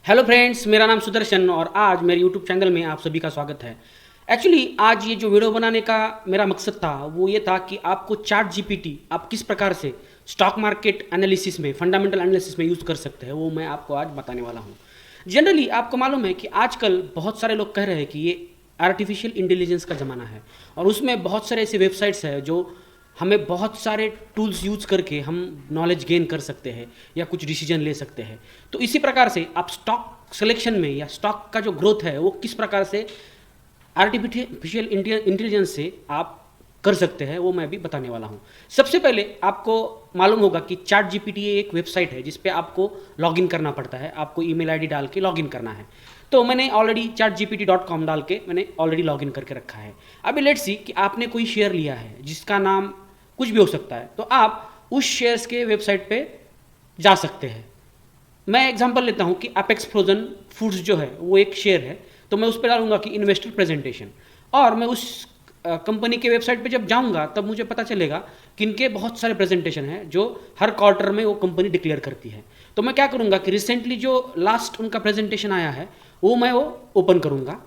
Hello friends, मेरा नाम सुदर्शन और आज मेरे यूट्यूब चैनल में आप सभी का स्वागत है। एक्चुअली आज ये जो वीडियो बनाने का मेरा मकसद था वो ये था कि आपको चार्ट जीपीटी आप किस प्रकार से स्टॉक मार्केट एनालिसिस में, फंडामेंटल एनालिसिस में यूज़ कर सकते हैं, वो मैं आपको आज बताने वाला हूँ। जनरली आपको मालूम है कि आजकल बहुत सारे लोग कह रहे हैं कि ये आर्टिफिशियल इंटेलिजेंस का ज़माना है और उसमें बहुत सारे ऐसे वेबसाइट्स हैं जो हमें बहुत सारे टूल्स यूज़ करके हम नॉलेज गेन कर सकते हैं या कुछ डिसीजन ले सकते हैं। तो इसी प्रकार से आप स्टॉक सिलेक्शन में या स्टॉक का जो ग्रोथ है वो किस प्रकार से आर्टिफिशियल इंटेलिजेंस से आप कर सकते हैं वो मैं अभी बताने वाला हूँ। सबसे पहले आपको मालूम होगा कि चार्ट जीपीटी एक वेबसाइट है जिस पे आपको लॉगिन करना पड़ता है, आपको ईमेल आईडी डाल के लॉगिन करना है। तो मैंने ऑलरेडी chartgpt.com डाल के मैंने ऑलरेडी लॉगिन करके रखा है। अभी लेट्स सी कि आपने कोई शेयर लिया है जिसका नाम कुछ भी हो सकता है, तो आप उस शेयर्स के वेबसाइट पे जा सकते हैं। मैं एग्जांपल लेता हूं कि अपेक्स फ्रोजन फूड्स जो है वो एक शेयर है, तो मैं उस पर डालूंगा कि इन्वेस्टर प्रेजेंटेशन, और मैं उस कंपनी के वेबसाइट पे जब जाऊंगा तब मुझे पता चलेगा कि इनके बहुत सारे प्रेजेंटेशन हैं जो हर क्वार्टर में वो कंपनी डिक्लेयर करती है। तो मैं क्या करूंगा कि रिसेंटली जो लास्ट उनका प्रेजेंटेशन आया है वो मैं वो ओपन करूंगा।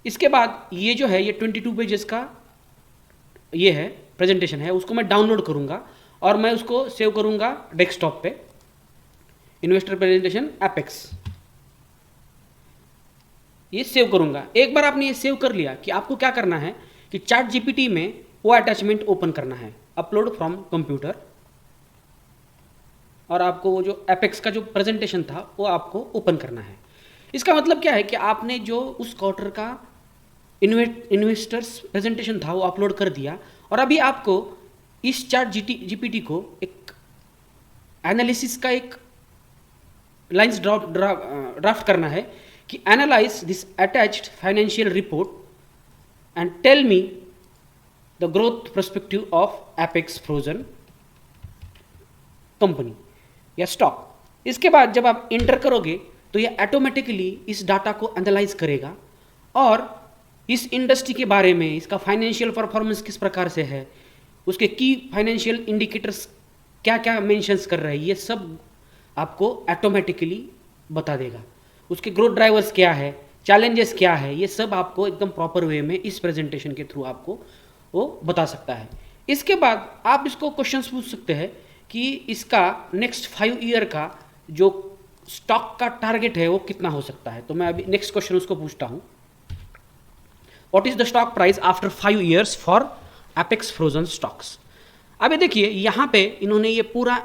इसके बाद ये जो है ये 22 पेजेस का ये है प्रेजेंटेशन है, उसको मैं डाउनलोड करूंगा और मैं उसको सेव करूंगा डेस्कटॉप पे। इन्वेस्टर प्रेजेंटेशन एपेक्स ये सेव करूंगा। एक बार आपने ये सेव कर लिया कि आपको क्या करना है कि चार्ट जीपीटी में वो अटैचमेंट ओपन करना है, अपलोड फ्रॉम कंप्यूटर, और आपको वो जो एपेक्स का जो प्रेजेंटेशन था वो आपको ओपन करना है। इसका मतलब क्या है कि आपने जो उस क्वार्टर का इन्वेस्टर्स प्रेजेंटेशन था वो अपलोड कर दिया, और अभी आपको इस चार्ट जीपीटी को एक एनालिसिस का एक लाइंस ड्राफ्ट करना है कि analyse this attached financial report and tell me the growth perspective of Apex Frozen company या स्टॉक। इसके बाद जब आप इंटर करोगे तो ये ऑटोमेटिकली इस डाटा को एनालाइज करेगा और इस इंडस्ट्री के बारे में, इसका फाइनेंशियल परफॉर्मेंस किस प्रकार से है, उसके की फाइनेंशियल इंडिकेटर्स क्या क्या मेंशंस कर रहे हैं, ये सब आपको ऑटोमेटिकली बता देगा। उसके ग्रोथ ड्राइवर्स क्या है, चैलेंजेस क्या है, ये सब आपको एकदम प्रॉपर वे में इस प्रेजेंटेशन के थ्रू आपको वो बता सकता है। इसके बाद आप इसको क्वेश्चंस पूछ सकते हैं कि इसका नेक्स्ट 5 ईयर का जो स्टॉक का टारगेट है वो कितना हो सकता है। तो मैं अभी नेक्स्ट क्वेश्चन उसको पूछता हूँ, what is the stock price after 5 years for apex frozen stocks. अभी देखिए यहाँ पे इन्होंने ये पूरा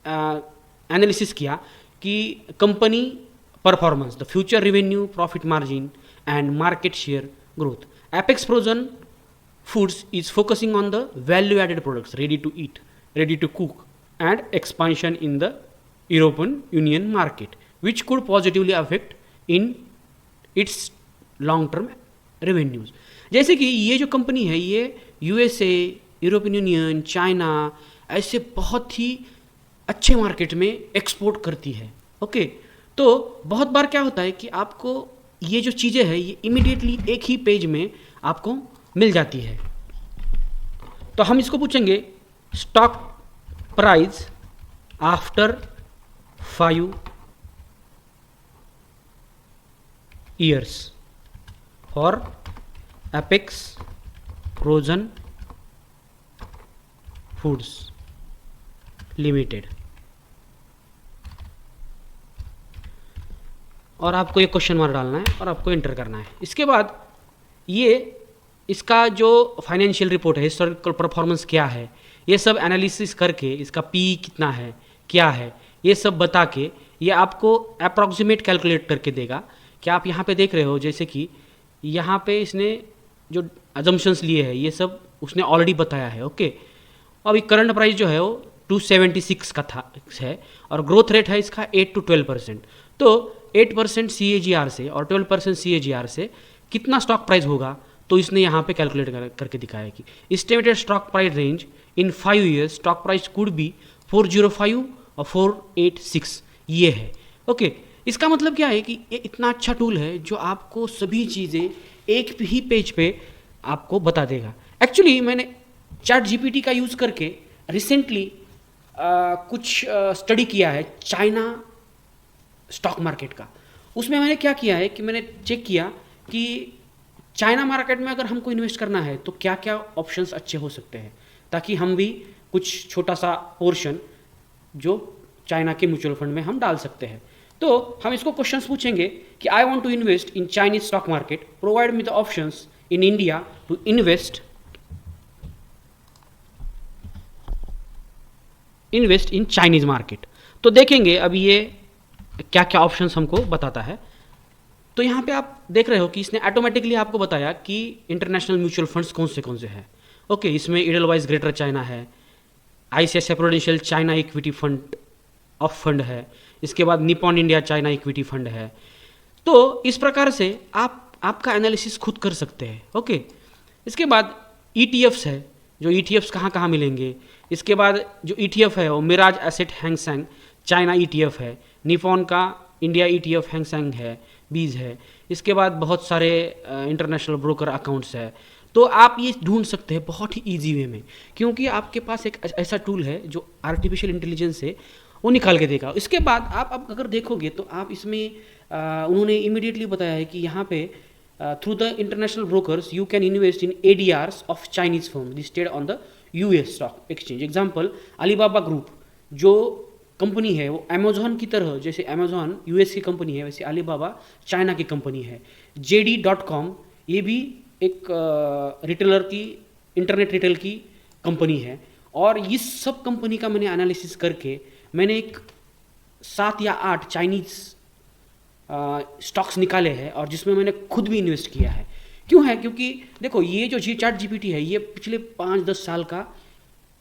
एनालिसिस किया कि company performance, the future revenue, profit margin and market share growth. Apex Frozen Foods is focusing on the value added products, ready to eat, ready to cook and expansion in the European Union market which could positively affect in its long term revenues। जैसे कि ये जो company है ये USA, European union, China ऐसे बहुत ही अच्छे market में एक्सपोर्ट करती है। ओके, तो बहुत बार क्या होता है कि आपको ये जो चीज़ें हैं ये इमीडिएटली एक ही पेज में आपको मिल जाती है। तो हम इसको पूछेंगे stock price after 5 years for apex Frozen foods limited, और आपको ये क्वेश्चन मार्क डालना है और आपको एंटर करना है। इसके बाद ये इसका जो फाइनेंशियल रिपोर्ट है, हिस्टोरिकल परफॉर्मेंस क्या है, ये सब एनालिसिस करके इसका पी कितना है, क्या है, ये सब बता के ये आपको अप्रॉक्सीमेट कैलकुलेट करके देगा। कि आप यहाँ पे देख रहे हो जैसे कि यहाँ पे इसने जो अजम्पशंस लिए हैं ये सब उसने ऑलरेडी बताया है। ओके, अभी करंट प्राइस जो है वो 276 का था है और ग्रोथ रेट है इसका 8 to 12%। तो 8% CAGR से और 12% CAGR से कितना स्टॉक प्राइस होगा, तो इसने यहाँ पे कैलकुलेट करके दिखाया कि estimated stock price range in 5 years stock price could be 405 और 486, ये है। ओके, इसका मतलब क्या है कि ये इतना अच्छा टूल है जो आपको सभी चीज़ें एक ही पेज पे आपको बता देगा। एक्चुअली मैंने चार्ट जीपीटी का यूज़ करके रिसेंटली कुछ स्टडी किया है चाइना स्टॉक मार्केट का। उसमें मैंने क्या किया है कि मैंने चेक किया कि चाइना मार्केट में अगर हमको इन्वेस्ट करना है तो क्या क्या ऑप्शंस अच्छे हो सकते हैं, ताकि हम भी कुछ छोटा सा पोर्शन जो चाइना के म्यूचुअल फंड में हम डाल सकते हैं। तो हम इसको क्वेश्चंस पूछेंगे कि I want to invest in Chinese stock market, provide me the options in India to invest in Chinese market. तो देखेंगे अभी ये क्या क्या ऑप्शंस हमको बताता है। तो यहाँ पे आप देख रहे हो कि इसने ऑटोमेटिकली आपको बताया कि इंटरनेशनल म्यूचुअल फंड्स कौन से हैं। ओके, इसमें इडलवाइज ग्रेटर चाइना है, ICICI prudential China equity fund of fund है, इसके बाद Nippon India China equity fund है। तो इस प्रकार से आपका एनालिसिस खुद कर सकते हैं। ओके, इसके बाद ETFs है, जो ETFs कहाँ मिलेंगे। इसके बाद जो ETF है वो Mirae Asset Hang Seng China ETF है, निपॉन का इंडिया ETF हैंगसेंग है, बीज है। इसके बाद बहुत सारे इंटरनेशनल ब्रोकर अकाउंट्स है। तो आप ये ढूंढ सकते हैं बहुत ही ईजी वे में, क्योंकि आपके पास एक ऐसा टूल है जो आर्टिफिशियल इंटेलिजेंस है वो निकाल के देगा। इसके बाद आप अगर देखोगे तो आप इसमें उन्होंने इमीडिएटली बताया है कि यहाँ पे through the international brokers you can invest in ADRs of Chinese firm listed on the US stock exchange. Example Alibaba group जो कंपनी है वो अमेजोन की तरह, जैसे अमेजोन US की कंपनी है वैसे अलीबाबा चाइना की कंपनी है। JD.com ये भी एक रिटेलर की, इंटरनेट रिटेल की कंपनी है। और इस सब कंपनी का मैंने एनालिसिस करके मैंने एक 7 या 8 चाइनीज स्टॉक्स निकाले हैं और जिसमें मैंने खुद भी इन्वेस्ट किया है। क्यों है? क्योंकि देखो ये जो चैट GPT है ये पिछले 5-10 साल का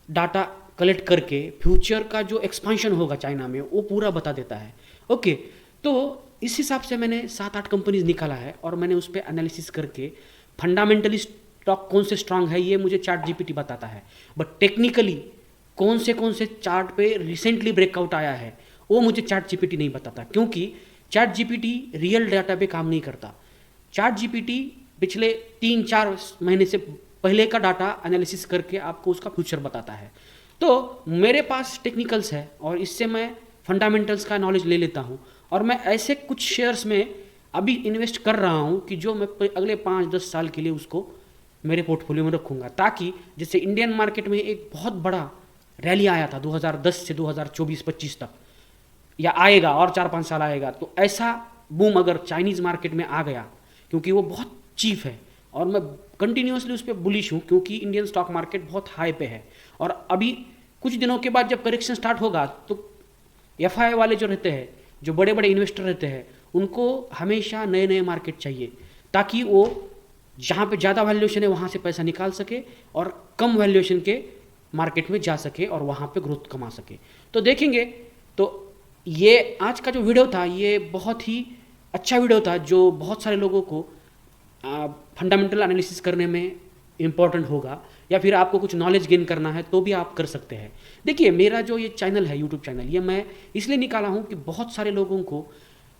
डाटा कलेक्ट करके फ्यूचर का जो एक्सपांशन होगा चाइना में वो पूरा बता देता है। ओके, तो इस हिसाब से मैंने 7-8 कंपनीज निकाला है और मैंने उस पर एनालिसिस करके फंडामेंटली स्टॉक कौन से स्ट्रांग है ये मुझे चैट GPT बताता है, बट टेक्निकली कौन से चार्ट पे रिसेंटली ब्रेकआउट आया है वो मुझे चैट GPT नहीं बताता, क्योंकि चैट GPT रियल डाटा पे काम नहीं करता। चैट GPT पिछले 3-4 महीने से पहले का डाटा एनालिसिस करके आपको उसका फ्यूचर बताता है। तो मेरे पास टेक्निकल्स है और इससे मैं फंडामेंटल्स का नॉलेज ले लेता हूँ और मैं ऐसे कुछ शेयर्स में अभी इन्वेस्ट कर रहा हूँ कि जो मैं अगले 5-10 साल के लिए उसको मेरे पोर्टफोलियो में रखूँगा, ताकि जैसे इंडियन मार्केट में एक बहुत बड़ा रैली आया था 2010 से 2024-25 तक, या आएगा और 4-5 साल आएगा, तो ऐसा बूम अगर चाइनीज़ मार्केट में आ गया, क्योंकि वो बहुत चीप है और मैं कंटिन्यूसली उस पर बुलिश हूँ, क्योंकि इंडियन स्टॉक मार्केट बहुत हाई पे है। और अभी कुछ दिनों के बाद जब करेक्शन स्टार्ट होगा तो FI वाले जो रहते हैं, जो बड़े बड़े इन्वेस्टर रहते हैं, उनको हमेशा नए नए मार्केट चाहिए, ताकि वो जहाँ पे ज़्यादा वैल्यूएशन है वहाँ से पैसा निकाल सके और कम वैल्यूएशन के मार्केट में जा सके और वहाँ पे ग्रोथ कमा सके। तो देखेंगे, तो ये आज का जो वीडियो था ये बहुत ही अच्छा वीडियो था, जो बहुत सारे लोगों को फंडामेंटल एनालिसिस करने में इम्पॉर्टेंट होगा, या फिर आपको कुछ नॉलेज गेन करना है तो भी आप कर सकते हैं। देखिए मेरा जो ये चैनल है, यूट्यूब चैनल, ये मैं इसलिए निकाला हूँ कि बहुत सारे लोगों को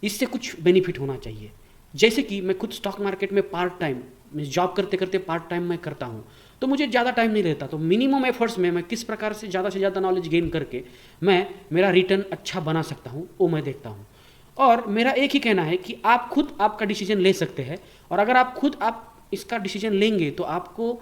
इससे कुछ बेनिफिट होना चाहिए। जैसे कि मैं खुद स्टॉक मार्केट में पार्ट टाइम, मैं जॉब करते करते पार्ट टाइम मैं करता हूँ, तो मुझे ज़्यादा टाइम नहीं रहता, तो मिनिमम एफर्ट्स में मैं किस प्रकार से ज़्यादा नॉलेज गेन करके मैं मेरा रिटर्न अच्छा बना सकता हूँ वो मैं देखता हूँ। और मेरा एक ही कहना है कि आप खुद आपका डिसीजन ले सकते हैं, और अगर आप खुद इसका डिसीजन लेंगे तो आपको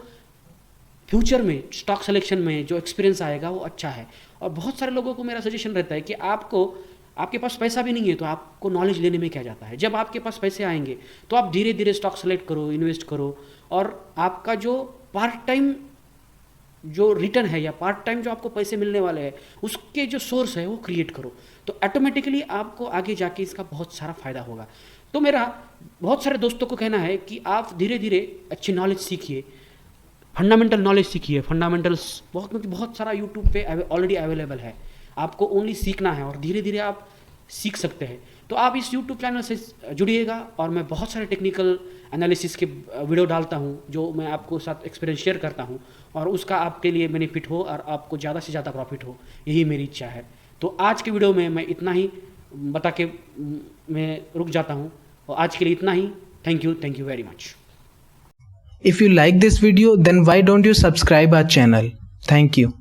फ्यूचर में स्टॉक सिलेक्शन में जो एक्सपीरियंस आएगा वो अच्छा है। और बहुत सारे लोगों को मेरा सजेशन रहता है कि आपके पास पैसा भी नहीं है तो आपको नॉलेज लेने में क्या जाता है। जब आपके पास पैसे आएंगे तो आप धीरे धीरे स्टॉक सेलेक्ट करो, इन्वेस्ट करो, और आपका जो पार्ट टाइम जो रिटर्न है या पार्ट टाइम जो आपको पैसे मिलने वाले हैं उसके जो सोर्स है वो क्रिएट करो, तो ऑटोमेटिकली आपको आगे जाके इसका बहुत सारा फायदा होगा। तो मेरा बहुत सारे दोस्तों को कहना है कि आप धीरे धीरे अच्छी नॉलेज सीखिए, फंडामेंटल नॉलेज सीखिए। फंडामेंटल्स बहुत सारा यूट्यूब पे ऑलरेडी अवेलेबल है, आपको ओनली सीखना है और धीरे धीरे आप सीख सकते हैं। तो आप इस यूट्यूब चैनल से जुड़िएगा और मैं बहुत सारे टेक्निकल एनालिसिस के वीडियो डालता हूं जो मैं आपको साथ एक्सपीरियंस शेयर करता हूं, और उसका आपके लिए बेनिफिट हो और आपको ज़्यादा से ज़्यादा प्रॉफिट हो, यही मेरी इच्छा है। तो आज के वीडियो में मैं इतना ही बता के मैं रुक जाता हूं, और आज के लिए इतना ही। Thank you very much. If you like this video, then why don't you subscribe our channel? Thank you.